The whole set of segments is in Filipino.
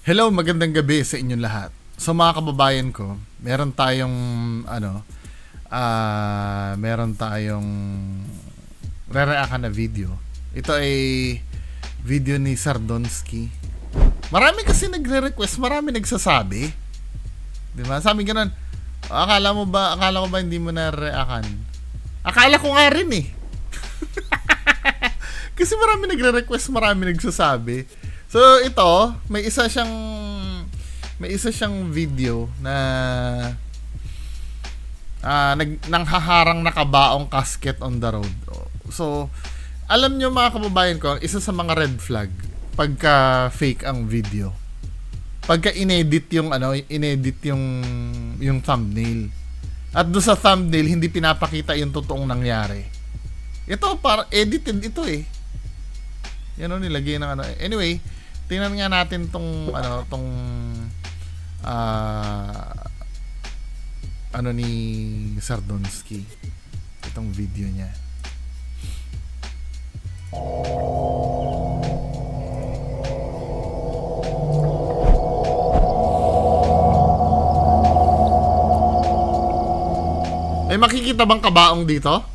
Hello, magandang gabi sa inyong lahat. So mga kababayan ko, meron tayong re-react na video. Ito ay video ni Sardonsky. Marami kasi nagre-request, marami nagsasabi. 'Di ba? Sabi ganun, akala ko ba hindi mo na reactan? Akala ko nga rin eh. Kasi marami nagre-request, marami nagsasabi. So ito, may isa siyang video na nanghaharang nakabaong casket on the road. So alam nyo mga kababayan ko, isa sa mga red flag pagka fake ang video. Pagka inedit yung thumbnail. At do sa thumbnail hindi pinapakita yung totoong nangyari. Ito para edited ito eh. Yan o, nilagay ng ano. Anyway, tingnan nga natin tong ni Sardonsky. Itong video niya. May makikita bang kabaong dito?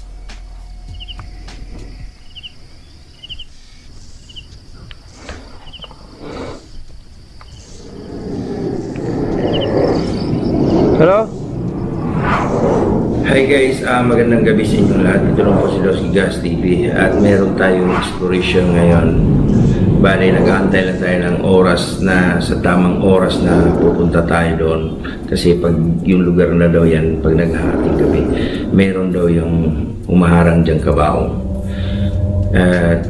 Hello? Hi guys, magandang gabi sa inyong lahat. Ito lang po si Losky Gas TV at meron tayong exploration ngayon. Bale, nag-aantay lang tayo ng oras na, sa tamang oras na pupunta tayo doon. Kasi pag yung lugar na daw yan, pag naghahating gabi, meron daw yung umaharang dyan kabaong.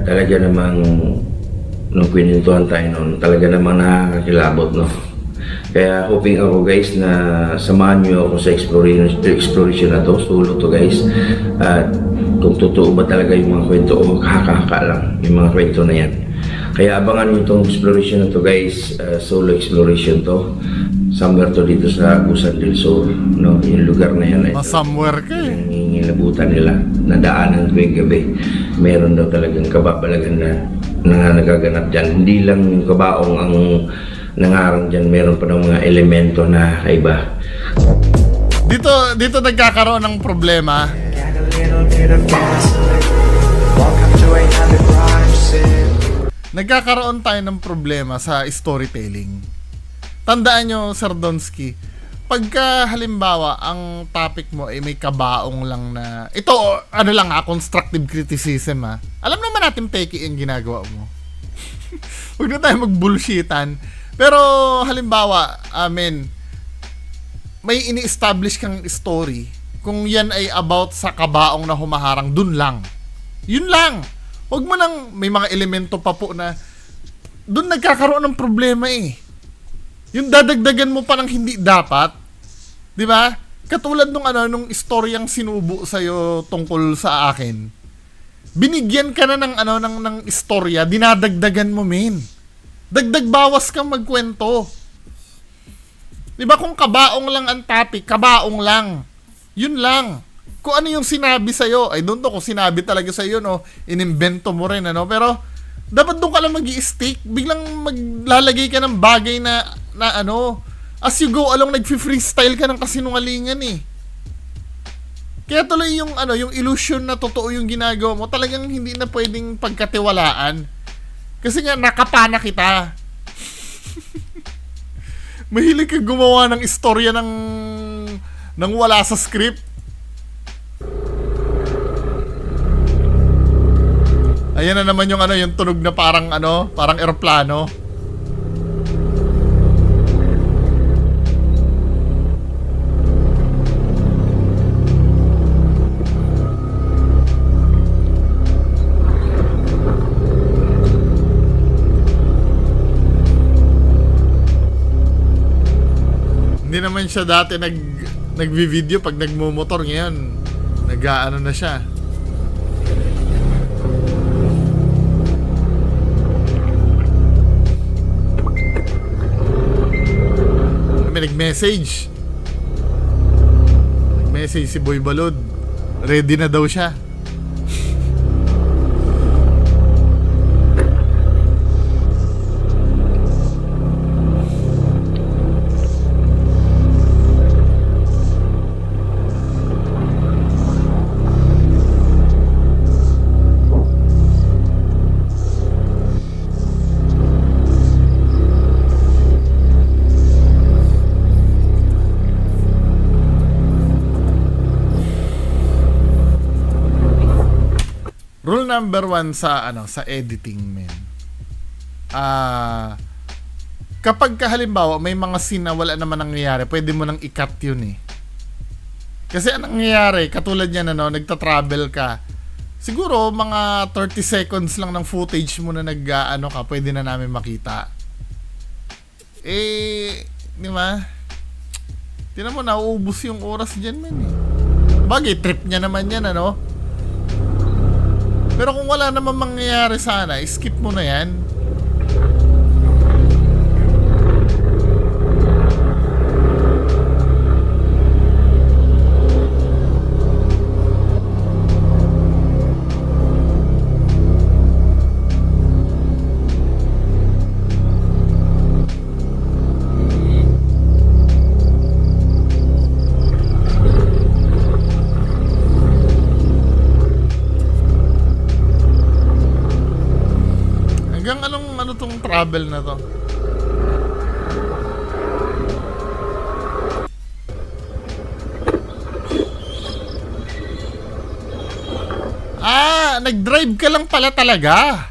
Talaga namang, nung kwinintuhan tayo noon, talaga namang nakakakilabot, no? Kaya hoping ako guys na samahan nyo ako sa exploration na to, solo to guys. At kung totoo ba talaga yung mga kwento o kakaka lang yung mga kwento na yan. Kaya abangan nyo itong exploration na to guys, solo exploration to. Somewhere to dito sa Agusan del Sur, no? Yung lugar na yan. Somewhere ka eh. Yung nilabutan nila, nadaanan tuwing gabi. Meron daw talagang kababalagan na nagaganap dyan. Hindi lang yung kabaong ang nangarang dyan, meron pa ng mga elemento na kaiba. Dito nagkakaroon ng problema. Nagkakaroon tayo ng problema sa storytelling. Tandaan nyo, Sardonsky, pagka halimbawa ang topic mo ay may kabaong lang na, ito ano lang constructive criticism alam naman natin peki yung ginagawa mo. Huwag na tayo mag-bullshitan. Pero halimbawa, may ini-establish kang story, kung yan ay about sa kabaong na humaharang, dun lang. Yun lang. Huwag mo nang may mga elemento pa po na dun nagkakaroon ng problema eh. Yung dadagdagan mo pa ng hindi dapat. 'Di ba? Katulad nung istoryang sinubo sa iyo tungkol sa akin. Binigyan ka na ng istorya, dinadagdagan mo Dagdag bawas kang magkwento. 'Di ba kung kabaong lang ang topic, kabaong lang. Yun lang. Kung ano yung sinabi sa iyo, I don't know kung sinabi talaga sa iyo no, inimbento mo rin pero dapat doon ka lang mag-i-stick, biglang maglalagay ka ng bagay na as you go along nagfi-freestyle ka ng kasinungalingan eh. Kaya tuloy yung illusion na totoo yung ginagawa mo, talagang hindi na pwedeng pagkatiwalaan. Kasi nga nakapana kita. Mahilig ka gumawa ng istorya ng wala sa script. Ayan na naman yung yung tunog na parang eroplano. Hindi naman siya dati nagvi-video pag nagmo-motor, ngayon nag-aano na siya. May nag-message si Boy Balod, ready na daw siya. number one sa sa editing, men. Kapag halimbawa may mga scene na wala naman nangyayari, pwede mo nang i-cut yun eh. Kasi anong nangyayari, katulad yan nagta-travel ka. Siguro mga 30 seconds lang ng footage mo na pwede na namin makita. Di ba? Tingnan mo, nauubos yung oras dyan, man eh. Bagay, trip niya naman yan, Pero kung wala naman mangyayari sana, skip mo na yan. Hanggang ano tong travel na to? Nag-drive ka lang pala talaga.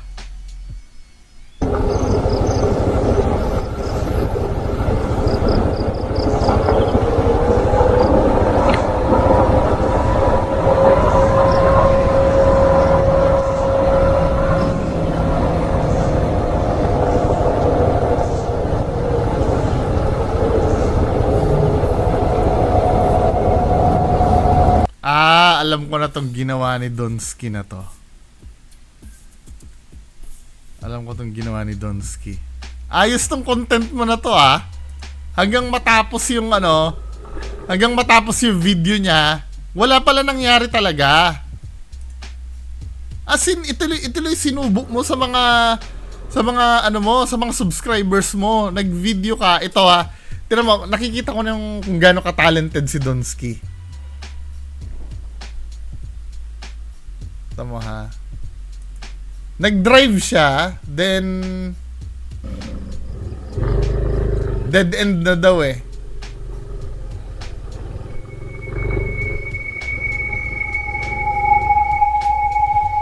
Alam ko na tong ginawa ni Donsky na to. Alam ko tong ginawa ni Donsky. Ayos tong content mo na to Hanggang matapos yung hanggang matapos yung video niya, wala pala nangyari talaga. As in, ituloy sinubok mo sa mga sa mga subscribers mo. Nag-video ka. Ito tingnan mo, nakikita ko kung gaano ka-talented si Donsky. Tama nag-drive siya, then dead end na daw eh.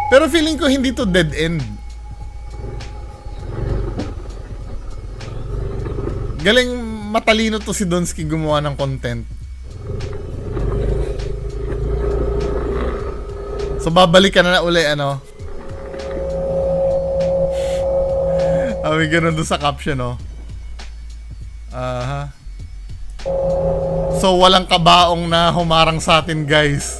Pero feeling ko hindi to dead end. Galing matalino to si Donsky gumawa ng content. So babalik ka na uli may ganun doon sa caption So walang kabaong na humarang sa atin, guys.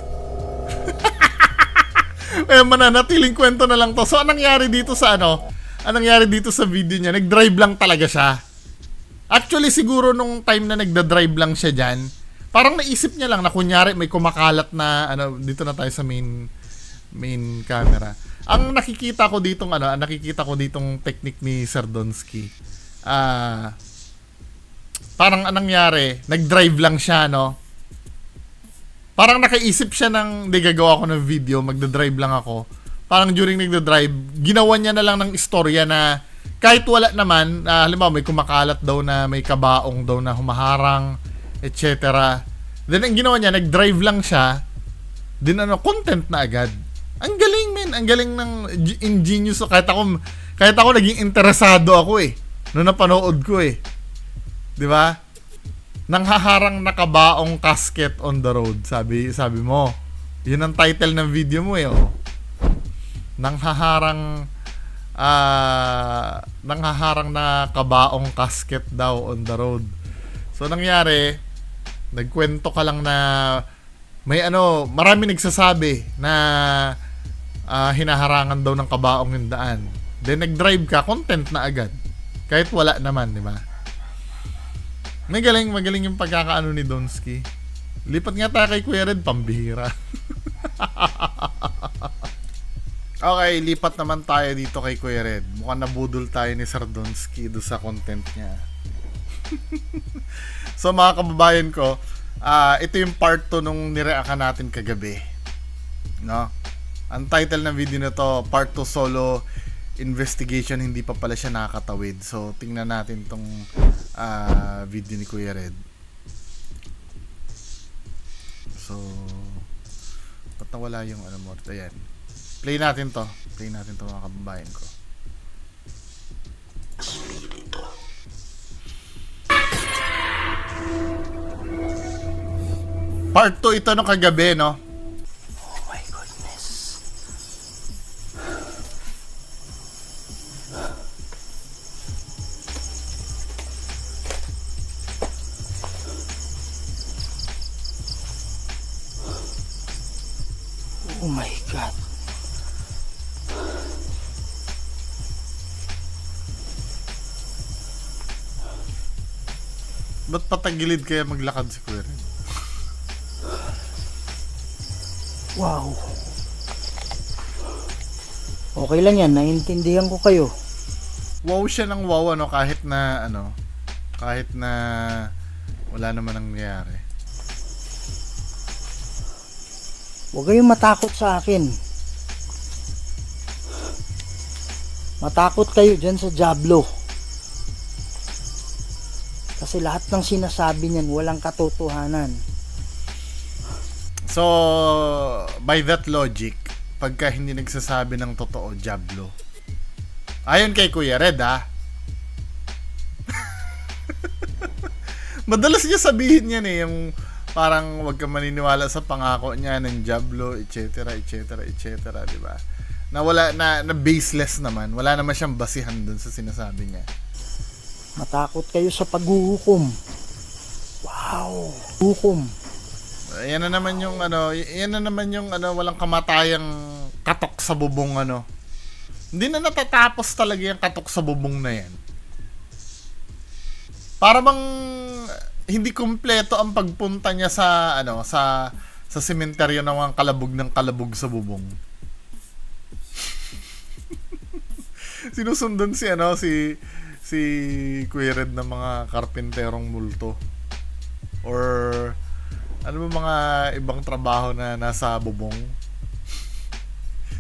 Mananatiling kwento na lang to. So anong nangyari dito sa anong nangyari dito sa video niya? Nag-drive lang talaga siya. Actually siguro nung time na nagda-drive lang siya diyan, parang naisip niya lang na kunyari may kumakalat na dito na tayo sa main camera. Ang nakikita ko ditong technique ni Sir Donsky. Parang anong nangyari, nag-drive lang siya, Parang nakaisip siya gagawa ko ng video, magda-drive lang ako. Parang during nagda-drive, ginawa niya na lang ng istorya na kahit wala naman, halimbawa may kumakalat daw na may kabaong daw na humaharang, etc. Then ang ginawa niya, nag-drive lang siya, then content na agad. Ang galing, men. Ang galing ng ingenious. Kahit ako naging interesado ako nung napanood ko 'Di ba? Nanghaharang na kabaong casket on the road. Sabi mo. 'Yun ang title ng video mo Nanghaharang na kabaong casket daw on the road. So nangyari, nagkwento ka lang na may marami nagsasabi na hinaharangan daw ng kabaong yung daan. Then nag-drive ka, content na agad. Kahit wala naman, di ba? Magaling yung pagkakaano ni Donsky. Lipat nga tayo kay Kuya Red, pambihira. Okay, lipat naman tayo dito kay Kuya Red. Mukhang nabudol tayo ni Sir Donsky doon sa content niya. So mga kababayan ko, ito yung part 2 nung nireakan natin kagabi. Ang title ng video na to, part 2 solo investigation, hindi pa pala siya nakakatawid. So tingnan natin tong video ni Kuya Red. So ba't nawala yung mo? Ayan. Play natin to. Play natin to mga kababayan ko. Part 2 ito no kagabi, no? Oh my goodness. Oh my God. Ba't patagilid kaya maglakad si Kuya Red? Wow. Okay lang yan, naiintindihan ko kayo. Wow siya ng wow, ano, kahit na wala naman nangyayari. Huwag kayong matakot sa akin. Matakot kayo dyan sa Diablo. Kasi lahat ng sinasabi niyan walang katotohanan. So, by that logic, pagka hindi nagsasabi ng totoo, Diablo. Ayon kay Kuya Red, ha? Madalas niya sabihin yan eh, yung parang wag ka maniniwala sa pangako niya ng Diablo, etc., etc., etc., di ba? Na wala, na baseless naman. Wala naman siyang basihan dun sa sinasabi niya. Matakot kayo sa paghuhukom. Wow. Hukom. Yan na naman yung walang kamatayang katok sa bubong ano. Hindi na natatapos talaga yung katok sa bubong na yan. Para bang hindi kumpleto ang pagpunta niya sa sa sementeryo ng mga kalabog sa bubong. Sinusundan si Kuya Red ng mga karpenterong multo. Or ano ba mga ibang trabaho na nasa bubong?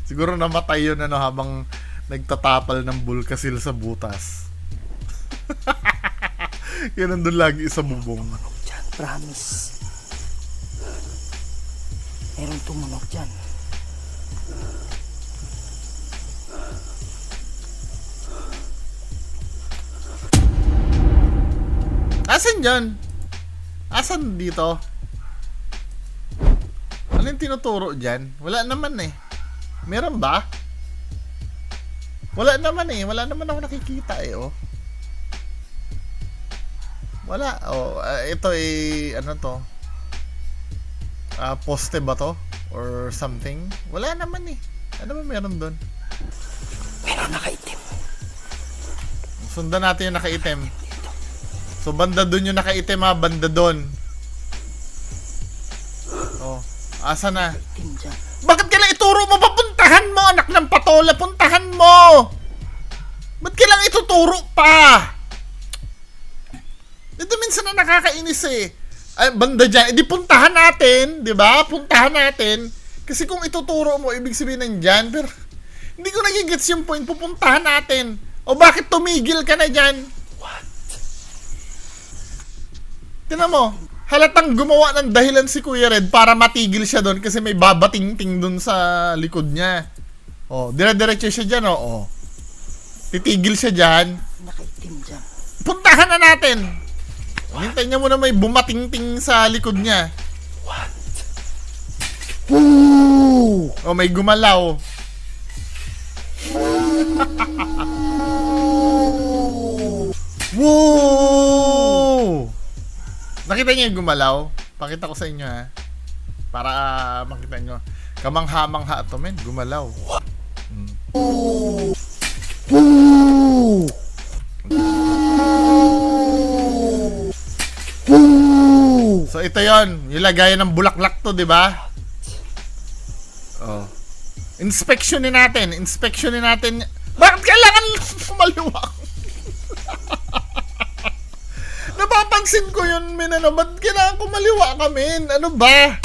Siguro namatay yun habang nagtatapal ng bulkasil sa butas. Yan nandun lagi sa bubong. Diyan, promise. Merong tumunog dyan. Asan dyan? Asan dito? Ano yung tinuturo dyan? Wala naman eh. Meron ba? Wala naman eh. Wala naman ako nakikita eh, oh. Wala. Oh, ito eh, ano to? Poste ba to? Or something? Wala naman eh. Ano ba meron doon? Meron nakaitim. Sundan natin yung nakaitim. So, banda doon yung nakaitim ha. Banda doon. Oh, asa na? Itim dyan. Bakit kailang ituro mo? Papuntahan mo, anak ng patola. Puntahan mo. Ba't kailang ituturo pa? Ito minsan na nakakainis eh. Ay, banda dyan. Di puntahan natin. Di ba? Puntahan natin. Kasi kung ituturo mo, ibig sabihin nandyan. Pero, hindi ko nagigets yung point. Pupuntahan natin. O bakit tumigil ka na dyan? What? Tinan mo, halatang gumawa ng dahilan si Kuya Red para matigil siya doon kasi may babating-ting doon sa likod niya. Oh, dire-diretso siya dyan, oh. Titigil siya dyan. Nakaitim dyan. Puntahan na natin. Hintayin niya muna may bumating-ting sa likod niya. What? Woo! Oh, may gumalaw. Woo! Nakita niyo yung gumalaw? Pakita ko sa inyo ha. Para makita niyo. Kamangha-mangha to men, gumalaw. Woo! Woo! So ito 'yon, yung lagayan ng bulaklak to, 'di ba? Oh. Inspeksyonin natin. Bakit kailangan kumaliwak? Napapansin ko yun, men, ano, ba't kailangan kumaliwa ka, men? Ano ba?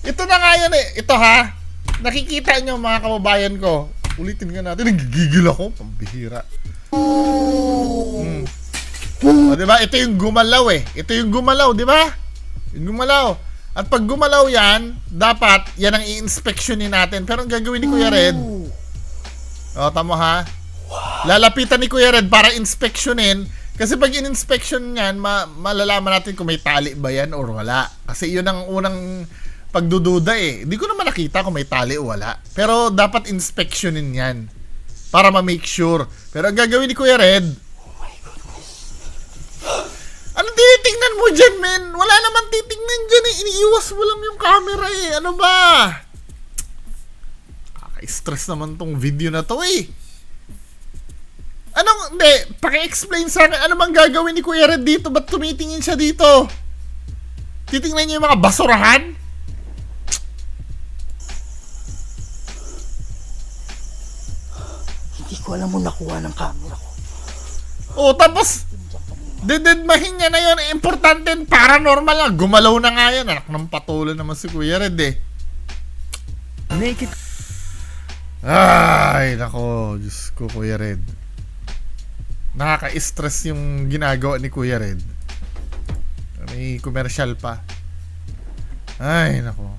Ito na nga yan eh. Ito ha. Nakikita nyo mga kababayan ko. Ulitin nga natin. Nagigigil ako. Pambihira. O, diba? Ito yung gumalaw eh. Ito yung gumalaw, diba? Yung gumalaw. At pag gumalaw yan, dapat yan ang i-inspectionin natin. Pero ang gagawin ni Kuya Red, tamo ha? Lalapitan ni Kuya Red para inspectionin. Kasi pag in-inspection yan, malalaman natin kung may tali ba yan or wala. Kasi yun ang unang pagdududa eh. Hindi ko naman nakita kung may tali o wala. Pero dapat inspectionin yan para ma-make sure. Pero ang gagawin ni Kuya Red, ano tinitingnan mo dyan, men? Wala naman titingnan dyan eh. Iniiwas mo lang yung camera eh. Ano ba? Kaka-stress naman tong video na to eh. Anong, hindi, paki-explain sa akin, ano bang gagawin ni Kuya Red dito? Ba't tumitingin siya dito? Titingnan niya yung mga basurahan? Hindi ko alam mo nakuha ng camera ko. Tapos, dededmahin niya na yun. Importante, paranormal lang. Gumalaw na nga yan. Anak ng patuloy naman si Kuya Red eh. Naked. Ay, nako. Diyos ko, Kuya Red. Nakaka-stress yung ginagawa ni Kuya Red. May commercial pa. Ay, nako.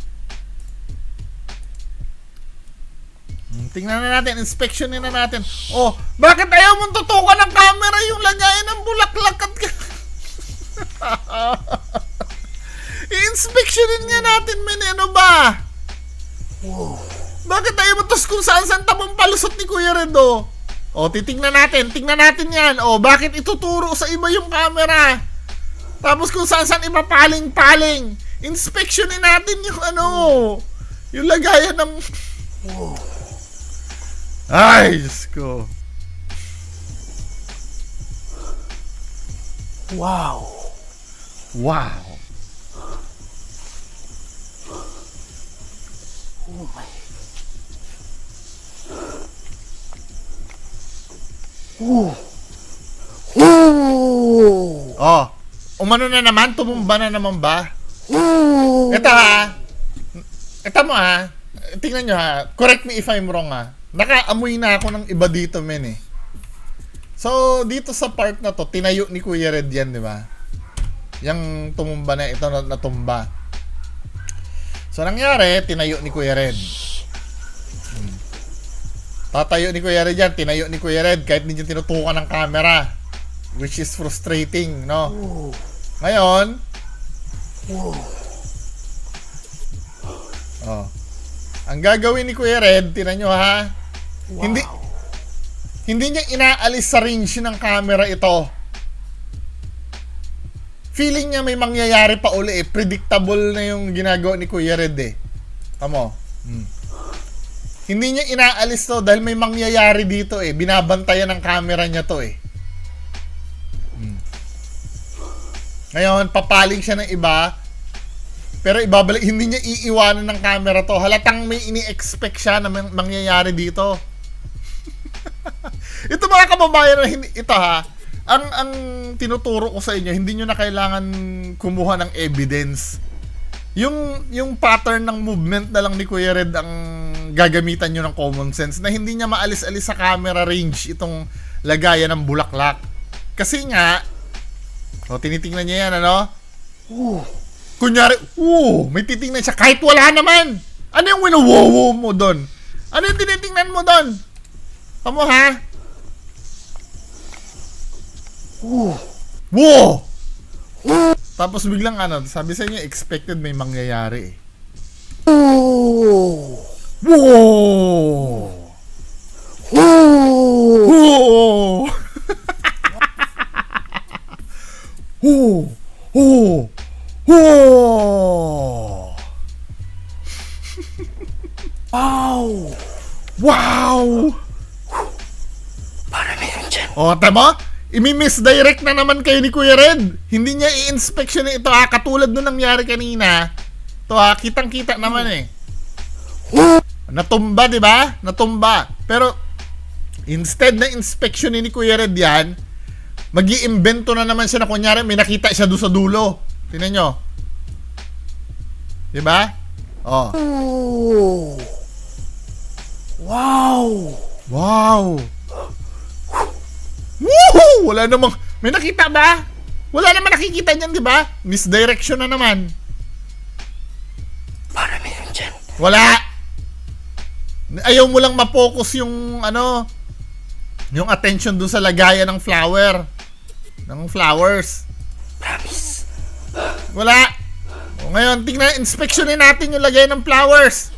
Tingnan na natin, inspectionin na natin. Bakit ayaw mong tutukan ng camera yung lagayan ng bulaklak at i-inspectionin nga natin, men. Ano ba? Bakit ayaw mo tos kung saan tamang palusot ni Kuya Red, titingnan natin. Tingnan natin yan. Bakit ituturo sa iba yung camera? Tapos kung saan ipapaling-paling. Inspectionin natin yung yung lagayan ng... Ay, Diyos ko. Wow. Wow. Oh my. Umano na naman, tumumba na naman ba? Ito ha. Ito mo ha. Tingnan nyo ha. Correct me if I'm wrong ha. Nakaamoy na ako ng iba dito, men eh. So, dito sa part na to, tinayo ni Kuya Red yan, di ba? Yang tumumba na ito natumba. So, nangyari, tinayo ni Kuya Red. Tatayo ni Kuya Red yan, tinayo ni Kuya Red kahit hindi niya tinutukan ng camera. Which is frustrating, no? Ngayon, ang gagawin ni Kuya Red, tinan nyo ha, hindi niya inaalis sa range ng camera ito. Feeling niya may mangyayari pa uli eh. Predictable na yung ginagawa ni Kuya Red eh. Tamo. Hindi niya inaalis to dahil may mangyayari dito eh. Binabantayan ng camera niya to eh. Ngayon, papaling siya ng iba. Pero ibabalik, hindi niya iiwanan ng camera to. Halatang may ini-expect siya na mangyayari dito. Ito mga kababayan, ito ha. Ang tinuturo ko sa inyo, hindi nyo na kailangan kumuha ng evidence. Yung pattern ng movement na lang ni Kuya Red ang gagamitan nyo ng common sense na hindi niya maalis-alis sa camera range itong lagayan ng bulaklak. Kasi nga, tinitingnan niya yan, ano? Kunyari, may titingnan siya kahit wala naman. Ano yung winawowo mo doon? Ano yung tinitingnan mo doon? Tamo ha? Wow! Tapos biglang sabi sa inyo, expected may mangyayari eh. Wow! Wow! Wow! Wow! Para meron dyan. Tama? Imi-misdirect na naman kayo ni Kuya Red. Hindi niya i-inspection ito katulad nung nangyari kanina. Ito kitang-kita naman eh. Natumba, di ba? Natumba. Pero, instead na inspection ni Kuya Red yan, mag-iimbento na naman siya na kunyari may nakita siya doon sa dulo. Tingnan nyo. Di ba? Wow! Wow! Woohoo! Wala namang... May nakita ba? Wala namang nakikita niyan, di ba? Misdirection na naman. Wala. Ayaw mo lang ma-focus yung ano, yung attention dun sa lagayan ng flower. Ng flowers. Promise. Wala. O ngayon, tingnan, inspeksyonin natin yung lagayan ng flowers.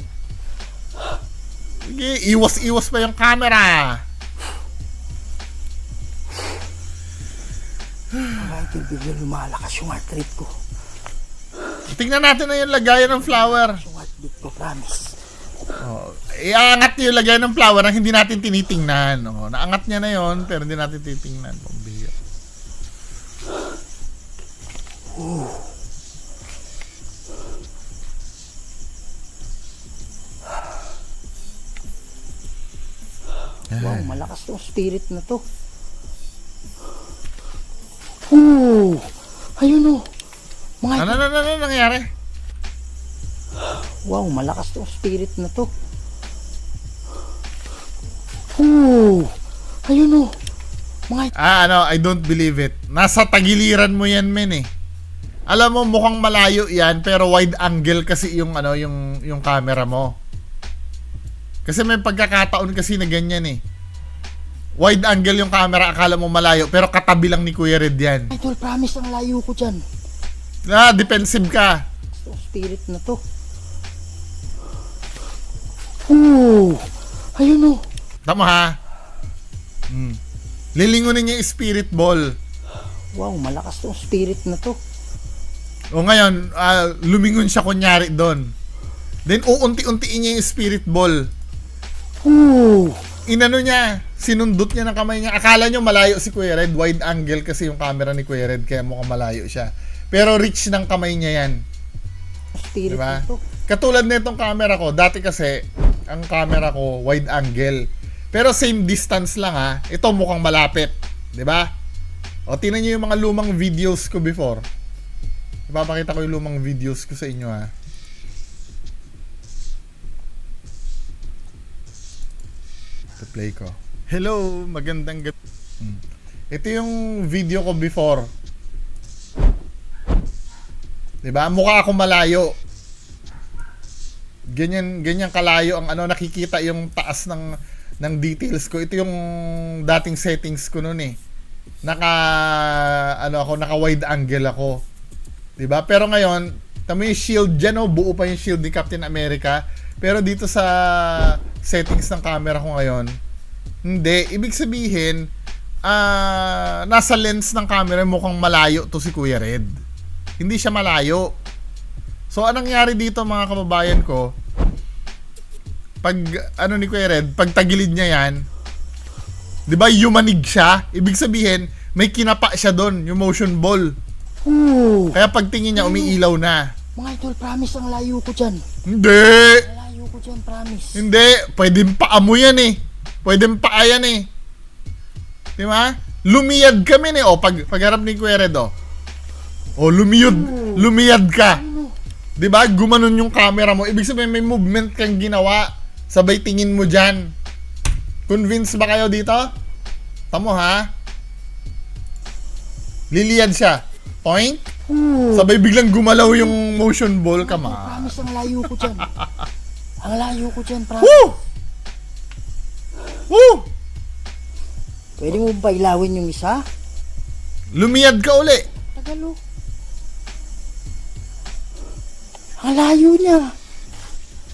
Sige, iwas-iwas pa yung camera. Mga idol, biglang lumalakas yung heart rate ko. Tingnan natin na yung lagayan ng flower. Yung heartbeat ko, promise. Oh, iangat niyo yung lagayan ng flower na hindi natin tinitingnan. Oh, naangat niya na yon pero hindi natin titingnan. Pambihira. Wow, malakas tong spirit na to. Ooh! Ayun o. Mga Ano nangyari? wow, malakas tong spirit na to. Ooh! Ayun o. Mga I don't believe it. Nasa tagiliran mo yan, men eh. Alam mo, mukhang malayo yan, pero wide angle kasi yung yung camera mo. Kasi may pagkakataon kasi na ganyan eh. Wide angle yung camera, akala mo malayo, pero katabi lang ni Kuya Red yan. idol, promise ang layo ko dyan. Defensive ka. Tong spirit na to. Ooh! Ayun o. Tama ha? Lilingunin niya yung spirit ball. Wow, malakas tong spirit na to. O ngayon, lumingon siya kunyari doon. Then uunti-untiin niya yung spirit ball. Ooh! Inano niya, sinundot niya ng kamay niya. Akala niyo malayo si Kuya Red, wide angle kasi yung camera ni Kuya Red, kaya mukhang malayo siya. Pero reach ng kamay niya yan. Spirit Diba? na to. Katulad nitong camera ko, dati kasi, ang camera ko, wide angle. Pero same distance lang ha. Ito mukhang malapit. Diba? O, tingnan niyo yung mga lumang videos ko before. Ipapakita ko yung lumang videos ko sa inyo ha. Ito play ko. Hello, magandang gabi. Ito yung video ko before. Diba? Mukha ako malayo. Ganyan kalayo ang nakikita yung taas ng details ko. Ito yung dating settings ko noon eh. Naka wide angle ako. 'Di ba? Pero ngayon, tamo yung shield diyan, buo pa yung shield ni Captain America. Pero dito sa settings ng camera ko ngayon, hindi, ibig sabihin nasa lens ng camera mukhang malayo to si Kuya Red. Hindi siya malayo. So anong nangyari dito mga kababayan ko? Pag ni Kuya Red, pag tagilid niya yan, 'di ba, yumanig siya? Ibig sabihin, may kinapa siya doon, yung motion ball. Ooh! Kaya pagtingin niya, umiilaw na. Mga idol, promise ang layo ko dyan. Hindi! Ang layo ko dyan, promise. Hindi! Pwedeng paa mo yan eh. Pwedeng paa yan eh. Di ba? Lumiyad kami eh. O, pagharap ni Kuya Red, o. O, lumiyad ka. Di ba? Gumanon yung camera mo. Ibig sabihin, may movement kang ginawa. Sabay tingin mo dyan. Convinced ba kayo dito? Tamo ha? Liliyad siya. Point. Sabay biglang gumalaw yung motion ball. Come on. Promise ang layo ko dyan. Ang layo ko dyan, promise. Woo! Woo! Pwede mo ba ilawin yung isa? Lumiyad ka uli. Tagalo. Ang layo niya.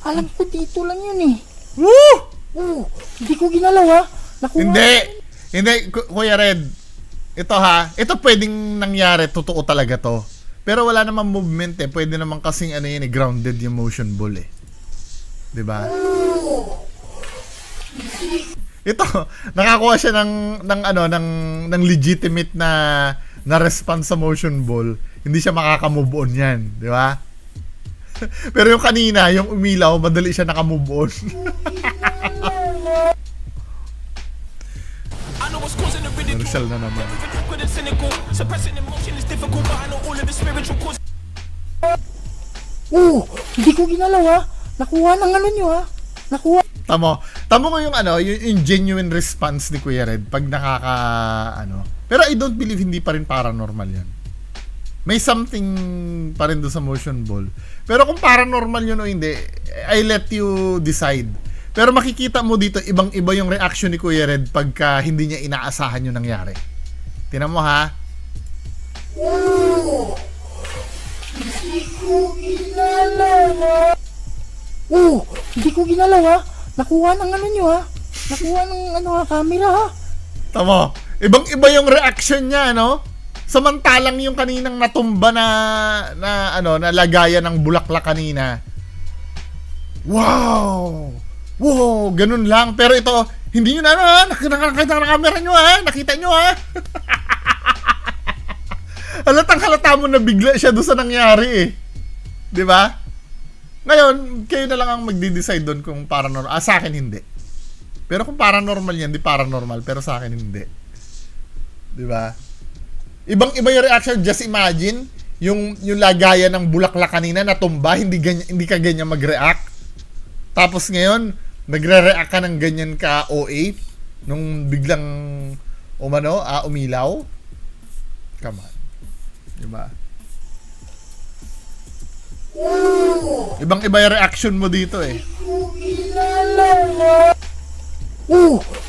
Alam ko dito lang yun eh. Woo! Hindi ko ginalaw ha. Nakuha. Hindi, Kuya Red. Ito ha, ito pwedeng nangyari, totoo talaga to. Pero wala namang movement eh. Pwede naman kasing grounded yung motion ball eh. 'Di ba? Ito, nakakuha siya ng legitimate na response sa motion ball. Hindi siya makaka-move on 'yan, 'di ba? Pero yung kanina, yung umilaw, madali siya naka-move on. Rizal na naman. Hindi ko ginalaw ha. Nakuha ng nyo ha. Nakuha. Tamo ko yung genuine response ni Kuya Red pag Pero I don't believe hindi pa rin paranormal yan. may something pa rin doon sa motion ball. Pero kung paranormal yun o hindi, I let you decide. Pero makikita mo dito, ibang-iba yung reaction ni Kuya Red pagka hindi niya inaasahan yung nangyari. Tingnan mo ha. Hindi ko ginalaw ha. Nakuha ng ano nyo ha. Nakuha ng ano ha, camera ha. Tama. Ibang-iba yung reaction niya, no? Samantalang yung kaninang natumba na lagayan ng bulaklak kanina. Wow! Wow! Ganun lang. Pero ito, hindi nyo nakita na camera nyo ha. Nakita nyo ha. Halata mo na bigla siya doon sa nangyari eh. Di ba? Ngayon, kayo na lang ang magde-decide doon kung paranormal. Sa akin hindi. Pero kung paranormal yan, di paranormal. Pero sa akin hindi. Di ba? Ibang-iba yung reaction. Just imagine, yung lagayan ng bulaklak kanina natumba, hindi ka ganyan mag-react. Tapos ngayon, nagre-react ka ng ganyan ka OA nung biglang umilaw. Come on. Diba? Ibang-iba yung reaction mo dito eh.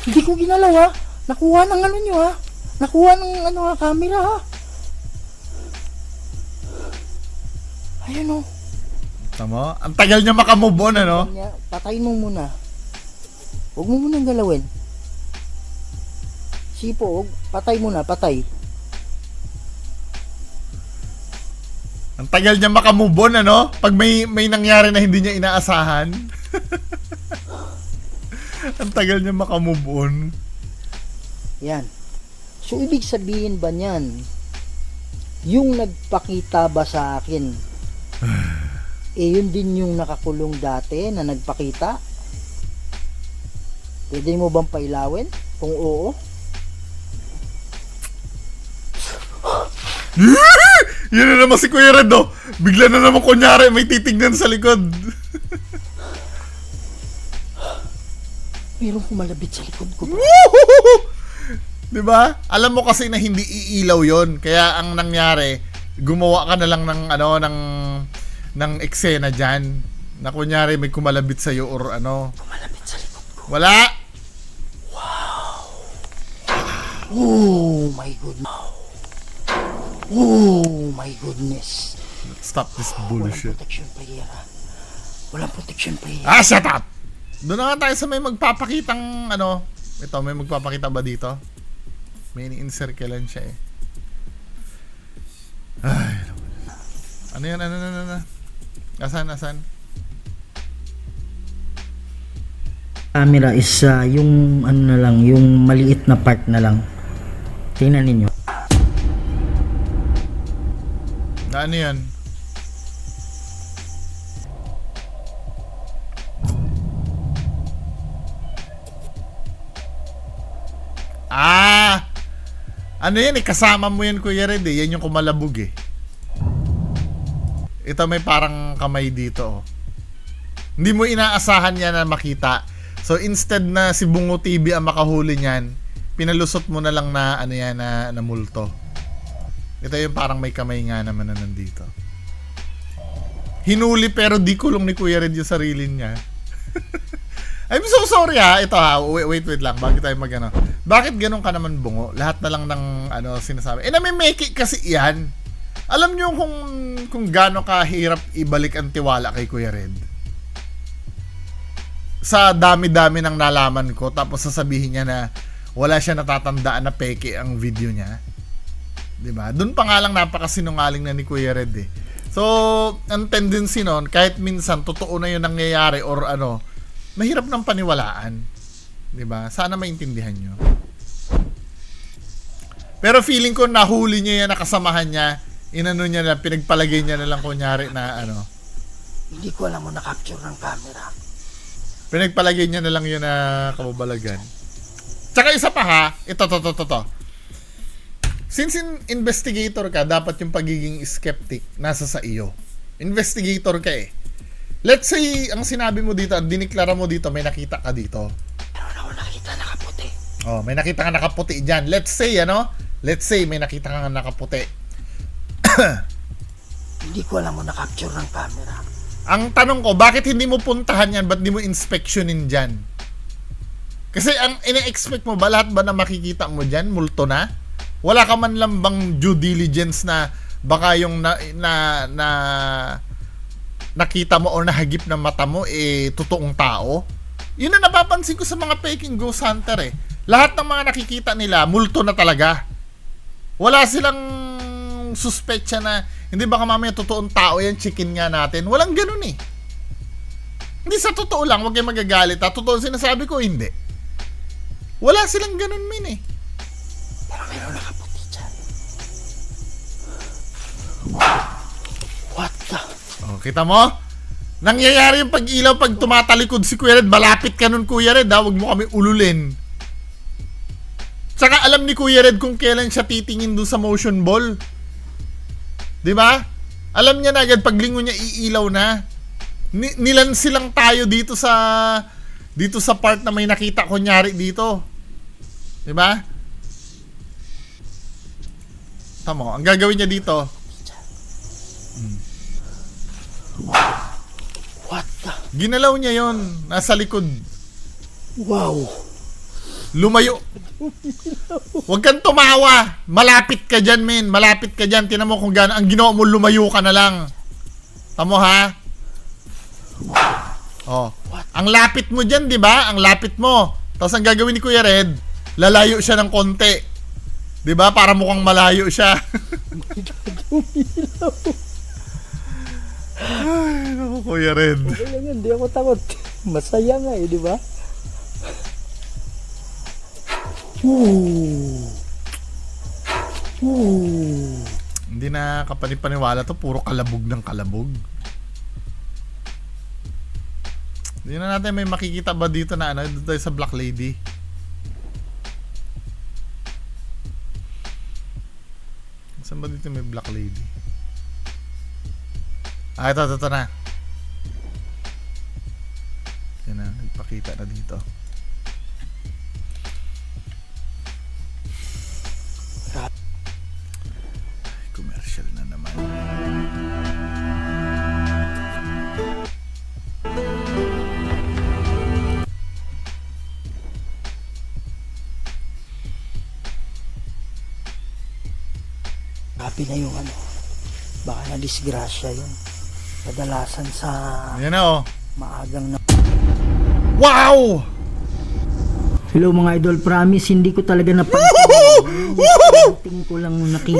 Hindi ko ginalaw ha. Nakuha ng ano nyo ha. Nakuha ng ano ha, camera ha. Ayun o. Tama? Ang tagal niya makamove on, ano? Patayin mo muna. Huwag mo munang galawin. Sipo, patay muna, patay. Ang tagal niya makamove on, ano? Pag may nangyari na hindi niya inaasahan. Ang tagal niya makamove on. Yan. So, ibig sabihin ba niyan, yung nagpakita ba sa akin, yun din yung nakakulong dati na nagpakita? Pwede mo bang pailawin? Kung oo? Yun na naman si Kuya Red, oh. Bigla na naman kunyari, may titignan sa likod. Mayroong kumalabit sa likod ko ba? Diba? Alam mo kasi na hindi iilaw yon. Kaya ang nangyari, gumawa ka na lang ng eksena dyan. Na kunyari may kumalabit sa'yo or ano. Kumalabit sa likod ko. Wala! Oh my goodness. Oh my goodness. Stop this Walang bullshit. protection player ha. Walang protection player. Ah, shut up! Doon na nga tayo sa may magpapakitang ano. Ito, may magpapakita ba dito? May ini-encirclean siya eh. Ay, ano yan? Ano? Asan? Camera is yung ano na lang, yung maliit na part na lang. Tingnan ninyo. Na ano yan? Ano yan eh, kasama mo yan Kuya Red eh. Yan yung kumalabog eh. Ito may parang kamay dito oh. Hindi mo inaasahan yan na makita. So instead na si Bungo TV ang makahuli niyan, pinalusot mo na lang na ano yan na multo. Ito yung parang may kamay nga naman na nandito. Hinuli pero di kulong ni Kuya Red yung sarili niya. I'm so sorry ha. Ito ha. Wait lang. Bago tayo magano. Bakit ganun ka naman Bungo? Lahat na lang ng ano sinasabi. Namimeke kasi yan. Alam niyo kung gaano kahirap ibalik ang tiwala kay Kuya Red. Sa dami-dami ng nalaman ko tapos sasabihin niya na wala siya natatandaan na peke ang video niya. 'Di ba? Doon pa nga lang napakasinungaling na ni Kuya Red eh. So, ang tendency noon kahit minsan totoo na 'yung nangyayari or ano, mahirap ng paniwalaan. 'Di ba? Sana maintindihan niyo. Pero feeling ko nahuli niya yan, nakasamahan niya, inano niya na, pinagpalagay niya na lang kunyari na ano. Hindi ko alam mo na-capture ng camera. Pinagpalagay niya na lang yun na kababalagan. Tsaka isa pa ha, ito. Since investigator ka, dapat yung pagiging skeptic nasa sa iyo. Investigator ka eh. Let's say, ang sinabi mo dito, ang diniklara mo dito, may nakita ka dito. Meron ako nakita nakaputi. Oh, may nakita ka nakaputi dyan. Let's say may nakita ka nakaputi. Hindi ko alam kung na-capture ng camera. Ang tanong ko, bakit hindi mo puntahan yan? Ba't di mo inspectionin dyan? Kasi ang ina-expect mo ba, lahat ba na makikita mo dyan, multo na? Wala ka man lang bang due diligence na baka yung nakita mo o nahagip ng mata mo, totoong tao? Yun ang napapansin ko sa mga faking ghost hunter eh. Lahat ng mga nakikita nila, multo na talaga. Wala silang suspetsya na, hindi baka mamaya totoong tao yan, chicken nga natin. Walang ganun eh. Hindi, sa totoo lang, huwag kayong magagalit ha. Totoo sinasabi ko, hindi. Wala silang ganun min eh. Pero meron nakaputi dyan. What the? Oh, kita mo? Nangyayari yung pag-ilaw pag tumatalikod si Kuya Red. Malapit ka nun, Kuya Red ha. Huwag mo kami ululin. Tsaka alam ni Kuya Red kung kailan siya titingin doon sa motion ball. Di ba? Alam niya na agad pag lingon niya iilaw na. Nilansi lang tayo dito sa part na may nakita kunyari dito. Di ba? Tamo, ang gagawin niya dito. What the? Ginalaw niya yon, nasa likod. Wow. Lumayo. Huwag kang tumawa. Malapit ka dyan, men. Malapit ka dyan. Tinan mo kung gaano. Ang ginawa mo, lumayo ka na lang. Tamo, ha? Oh. Ang lapit mo dyan, di ba? Ang lapit mo. Tapos ang gagawin ni Kuya Red, lalayo siya ng konti. Di ba? Para mukhang malayo siya. Ay, naku, Kuya Red. Okay lang yun, di ako takot. Masaya nga eh, di ba? Hindi na kapanipaniwala to. Puro kalabog ng kalabog. Hindi na natin may makikita ba dito na ano, dito tayo sa Black Lady. Saan ba dito may Black Lady? Ah, ito na. Yan na, nagpakita na dito. Ay, commercial na naman. Happy na yung ano. Baka na disgrasya yun. Kadalasan sa Yan na, oh. maagang na... Wow! Hello mga idol, promise hindi ko talaga napansin. Tingin ko lang nakita.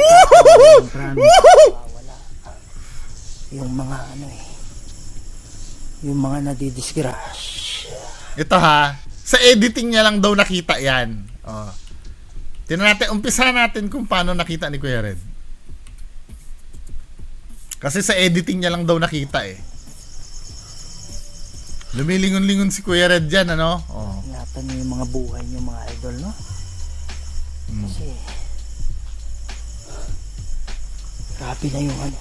Promise. Wala. Yung mga ano eh. Yung mga nadidisgrasya. Ito ha, sa editing niya lang daw nakita yan. Oh. Tingnan natin, umpisa natin kung paano nakita ni Kuya Red. Kasi sa editing niya lang daw nakita eh. Lumilingon-lingon si Kuya Red dyan, ano? Oh. Ingatan niyo yung mga buhay niyo mga idol, no? Kasi grabe na yung ano.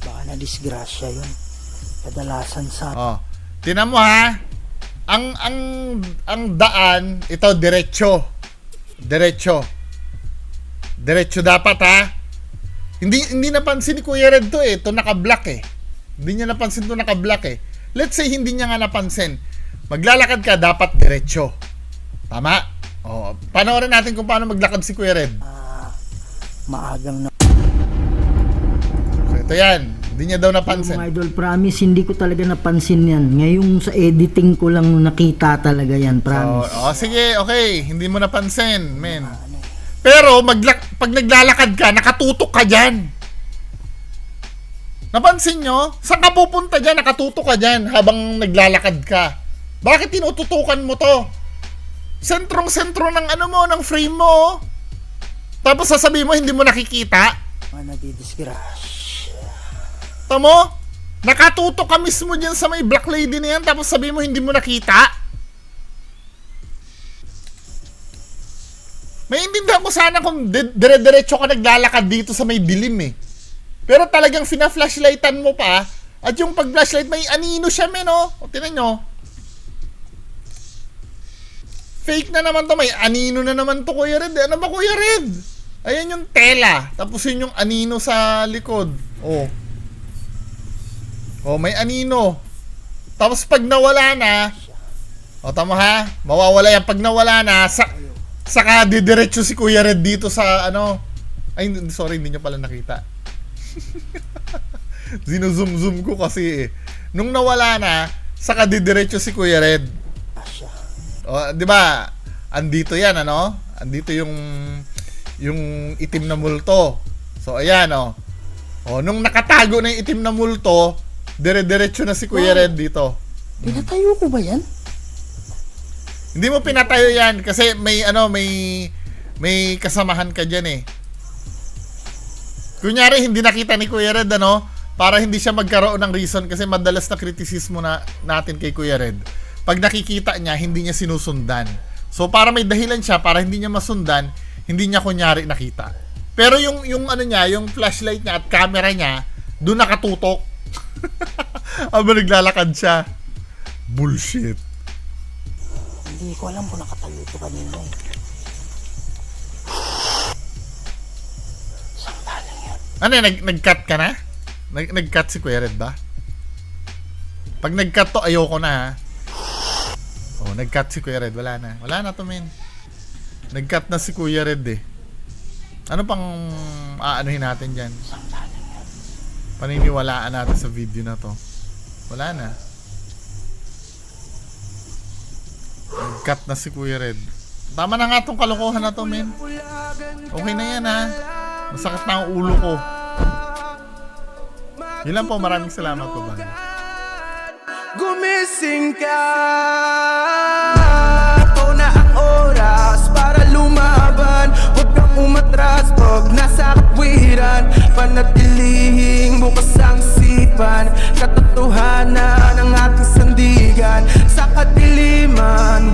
Baka na disgrasya yun. Kadalasan sa Oh. Tingnan mo ha. Ang daan, ito diretso. Diretso dapat ha. Hindi napansin ni Kuya Red to eh. Ito naka-black eh. Hindi niya napansin to naka-black eh. Let's say hindi niya nga napansin. Maglalakad ka, dapat diretso. Tama? Oh, panoorin natin kung paano maglakad si Kuya Red. maagang na So, ito yan. Hindi niya daw napansin. mga idol, promise hindi ko talaga napansin yan. Ngayong sa editing ko lang nakita talaga yan, promise. Oh, sige, okay. Hindi mo napansin, men. Pero pag naglalakad ka, nakatutok ka dyan. Napansin nyo? Saan ka pupunta dyan? Nakatutok ka dyan habang naglalakad ka. Bakit tinututukan mo to? Sentrong-sentro ng ano mo, ng frame mo. Oh. Tapos sasabihin mo, hindi mo nakikita. Mga nadidisgrasya. Tamo? Nakatutok ka mismo dyan sa may Black Lady na yan. Tapos sabihin mo, hindi mo nakita. Maintindihan ko sana kung dire-diretso ka naglalakad dito sa may dilim eh. Pero talagang fina-flashlightan mo pa. At yung pag-flashlight, may anino siya, men, oh. O, tinan nyo. Fake na naman to. May anino na naman to, Kuya Red. Ano ba, Kuya Red? Ayan yung tela. Tapos yun yung anino sa likod. Oh. Oh, may anino. Tapos pag nawala na, o tama ha, mawawala yan. Pag nawala na, saka didiretso si Kuya Red dito sa ano. Ay, sorry, hindi nyo pala nakita. Zino-zoom ko kasi eh. Nung nawala na, saka didiretso si Kuya Red. Asya. O, di ba? Andito yan, ano? Andito yung itim na multo. So, ayan, oh. O, nung nakatago na yung itim na multo, dire-diretso na si Kuya Red dito. Pinatayo ko ba yan? Hindi mo pinatayo yan kasi may may kasamahan ka diyan eh. Kunyari hindi nakita ni Kuya Red para hindi siya magkaroon ng reason kasi madalas na kritisismo natin kay Kuya Red. Pag nakikita niya, hindi niya sinusundan. So para may dahilan siya para hindi niya masundan, hindi niya kunyari nakita. Pero yung yung flashlight niya at camera niya, doon nakatutok. Habang naglalakad siya. Bullshit. Hindi ko alam kung nakatayo ito kanina eh. Sampaling yan. Ano yan, nag-cut ka na? Nag-cut si Kuya Red ba? Pag nag-cut to, ayoko na ha. Oh, nag-cut si Kuya Red. Wala na. Wala na to, men. Nag-cut na si Kuya Red eh. Ano pang aanuhin natin dyan? Paniniwalaan natin sa video na to. Wala na. Nag-cut na si Kuya Red. Tama na nga tong kalokohan na to, men. Okay na yan ha. Masakit na ang ulo ko. Yun lang po. Maraming salamat po ba. Gumising ka, ito na ang oras para lumaban. Huwag kang umatras pag nasa katwiran. Panatilihing bukas ang sipan, katotohanan ng ating sandigan. Sa kadiliman